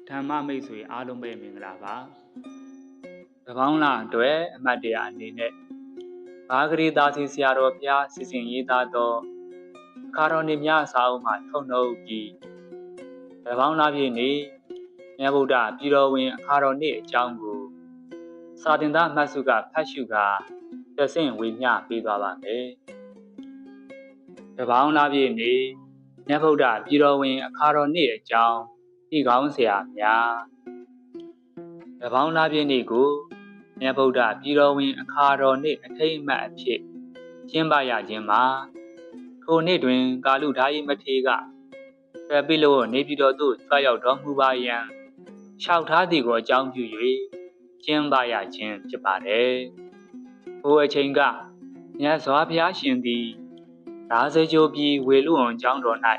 ဓမ္မမိတ်ဆွေအားလုံးပဲမင်္ဂလာပါတပေါင်းလာအတွက်အမှတ်တရအနေနဲ့ဘာဂရီသားစီဆရာတော်ဘုရားစီစဉ်ရေးသားသောအခါတော်နေမြစာအုပ်မှထုတ်နှုတ်ပြီးတပေါင်းလာပြည့်နေ့မြတ်ဗုဒ္ဓပြည်တော်ဝင်အခါတော်နေ့အကြောင်းကိုစာသင်သားမှတ်စုကဖတ်ရှုကာတဆင့်ဝေမျှပေးသွားပါမယ်တပေါင်းလာပြည့်နေ့မြတ်ဗုဒ္ဓပြည်တော်ဝင်အခါတော်နေ့အကြောင်းဤကောင်းဆရာများတပေါင်းလာပြည့်နေ့ကိုမြတ်ဗုဒ္ဓပြည်တော်ဝင်အခါတော်နေ့အထိမ်းအမှတ်အဖြစ်ကျင်းပရခြင်းမှာထိုနေ့တွင်ကာလုဓာယိမထေရကတပိလို့နေပြည်တော်သို့ကြွရောက်တော်မူပါရန်လျှောက်ထားသည်ကိုအကြောင်းပြု၍ကျင်းပရခြင်းဖြစ်ပါတယ်။ထိုအချိန်ကမြတ်စွာဘုရားရှင်သည်ရာဇဂိုပြည်ဝေလူဝံကျောင်းတော်၌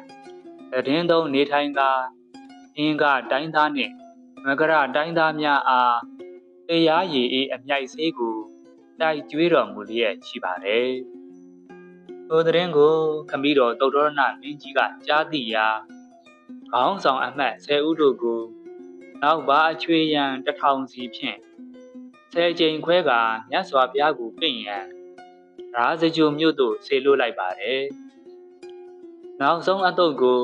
တည်င်းသုံးနေထိုင်ကာအင်္ဂတိုင်းသားနှင့်မကရတိုင်းသားများအားတရားရည်အေးအမြိုက်ဆေးကိုတိုက်ကျွေးတော်မူလျက်ရှိပါတယ်။ထိုသတင်းကိုခမည်းတော်သုတ္တရဏမင်းကြီးကကြားသိရာခေါင်းဆောင်အမှတ်10ဦးတို့ကိုနောက်ပါအချွေရန်1000စီဖြင့်10ကြိမ်ခွဲကမြတ်စွာဘုရားကိုပင့်ရန်ရာဇဂိုမြို့သို့ဆေလွှတ်လိုက်ပါတယ်။နောက်ဆုံးအသုတ်ကို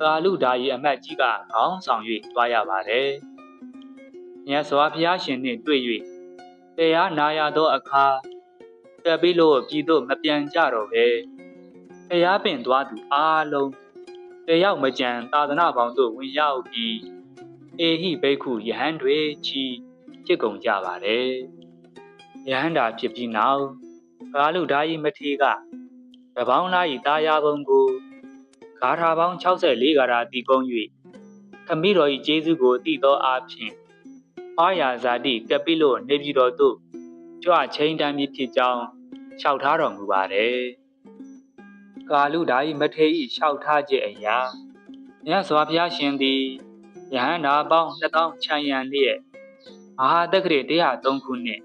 ကာလုဓာယိအမတ်ကြီးကခေါင်းဆောင်၍သွားရပါတယ်။မြတ်စွာဘုရားရှင်နှင့်တွေ့၍တရားနာရသောအခါတက်ပြီးလို့ပြည်သို့မပြန်ကြတော့ပဲတရားပင်သွားသူအားလုံးတယောက်မကြံသာသနာပေါင်းသို့ဝင်ရောက်ပြီးအေဟိဘိက္ခုယဟန်တွေချီဖြစ်ကုန်ကြပါတယ်။ယဟန်တာဖြစ်ပြီးနောက်ကာလုဓာယိမထေရကတပေါင်းသား၏တာယာပုံကိုဂါထာပေါင်း64ဂါထာတည်ကုံး၍ခမည်းတော်၏ကျေးဇူးကိုတည်သောအားဖြင့်ဟောရာဇာတိကပိလို့နေပြည်တော်သို့ကြွချင်းတမ်းပြီးဖြစ်ကြောင်းလျှောက်ထားတော်မူပါတယ်။ကာလုဓာယိမထေရ၏လျှောက်ထားချက်အရာမြတ်စွာဘုရားရှင်သည်ယဟန္တာပေါင်း2000ခြံရန်လျက်မဟာတက္ကရာ103ခုနှင့်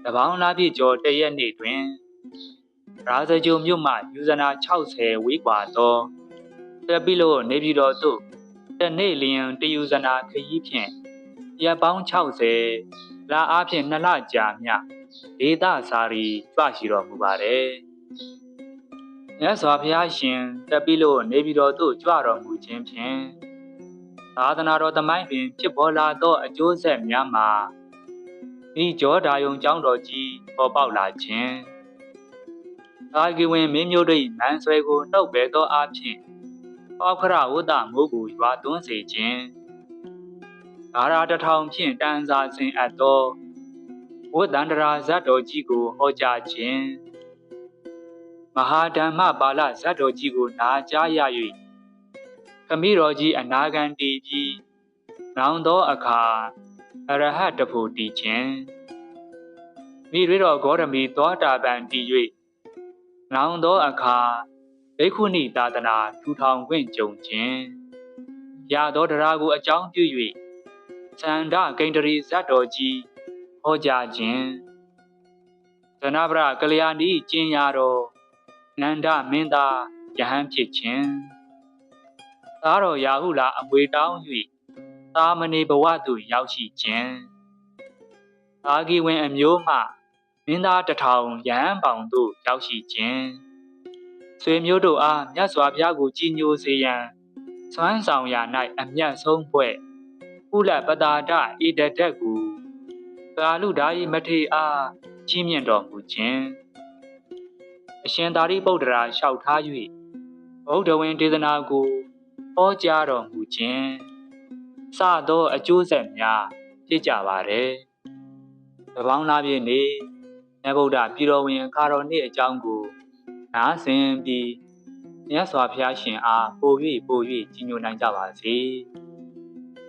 တပေါင်းလားပြည့်ကျော်တရက်နေ့တွင်ရာဇဂိုမြို့မှယူဇနာ60ဝေးကွာသောတက်ပြီးလို့နေပြည်တော်သို့တနေ့လျင်တယူဇနာခရီးဖြင့်ရက်ပေါင်း60လအားဖြင့်2လကြာမြဒေသစာရီကြွရှိတော်မူပါတယ်။မြတ်စွာဘုရားရှင်တက်ပြီးလို့နေပြည်တော်သို့ကြွတော်မူခြင်းဖြင့်သာသနာတော်သမိုင်းတွင်ဖြစ်ပေါ်လာသောအကျိုးဆက်များမှာဤကျောဒါယုံကျောင်းတော်ကြီးပေါ်ပေါက်လာခြင်းသာဂီဝင်မင်းမျိုးတို့၏မန်ဆွဲကိုနှုတ်ပယ်သောအားဖြင့်ပောက္ခရဝတ္တမိုးကိုရွာသွန်းစေခြင်းဂါရာ1000ဖြင့်တန်စာဆင်အပ်သောဝတ္တန္တရာဇတ်တော်ကြီးကိုဟောကြားခြင်းမဟာဓမ္မပါဠဇတ်တော်ကြီးကိုနာကြားရ၍ခမည်းတော်ကြီးအနာဂံတည်ပြီးနောင်သောအခါအရဟတဖို့တည်ခြင်းမိရွေတော်ဂေါရမီသောတာပန်တည်၍နောင်သောအခါဘိက္ခုနီသာသနာထူထောင်ခွင့်ကြုံခြင်းရသောတရားကိုအကြောင်းပြု၍သန္ဓဂိန္ဒရီဇတ်တော်ကြီးဟောကြားခြင်းသနဗရကလျာဏီကျင့်ရတော်နန္ဒမင်းသားယဟန်ဖြစ်ခြင်းသားတော်ရာဟုလာအမွေတောင်း၍သာမဏေဘဝသို့ရောက်ရှိခြင်းသာဂီဝင်အမျိုးမှမင်းသား1000ယဟန်ပေါင်သို့ရောက်ရှိခြင်းဆွေမျိုးတို့အားမြတ်စွာဘုရားကိုကြည်ညိုစေရန်စွမ်းဆောင်ရာ၌အမြတ်ဆုံးဖွဲ့ကုလပတာဒဣဒတတ်ကိုကာလုဓာယိမထေရအားချီးမြှင့်တော်မူခြင်းအရှင်သာရိပုတ္တရာလျှောက်ထား၍ဗုဒ္ဓဝင်ဒေသနာကိုဟောကြားတော်မူခြင်းစသောအကျိုးဆက်များဖြစ်ကြပါれတပေါင်းလားပြည့်နေ့မြတ်ဗုဒ္ဓပြည်တော်ဝင်အခါတော်နေ့အကြောင်းကိုနားဆင်ပြီးမြတ်စွာဘုရားရှင်အားပို၍ကြီးညိုနိုင်ကြပါစေ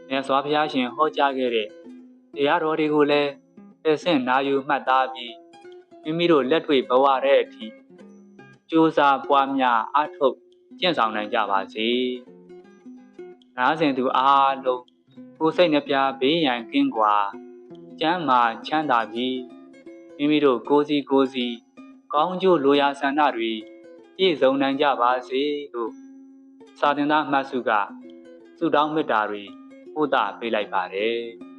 မြတ်စွာဘုရားရှင်ဟောကြားခဲ့တဲ့တရားတော်တွေကိုလည်းသိစင်နာယူမှတ်သားပြီးမိမိတို့လက်တွေ့ဘဝတဲ့အထိကြိုးစားပွားများအားထုတ်ကျင့်ဆောင်နိုင်ကြပါစေနားဆင်သူအားလုံးကိုယ်စိတ်နှပြဘေးရန်ကင်းကွာကျမ်းမာချမ်းသာပြီးမိမိတို့ကိုယ်စီကောင်းကျိုးလိုရာဆန္ဒတွေပြည့်စုံနိုင်ကြပါစေလို့စာသင်သားမှတ်စုကဆုတောင်းမေတ္တာတွေ ပို့တာပေးလိုက်ပါတယ်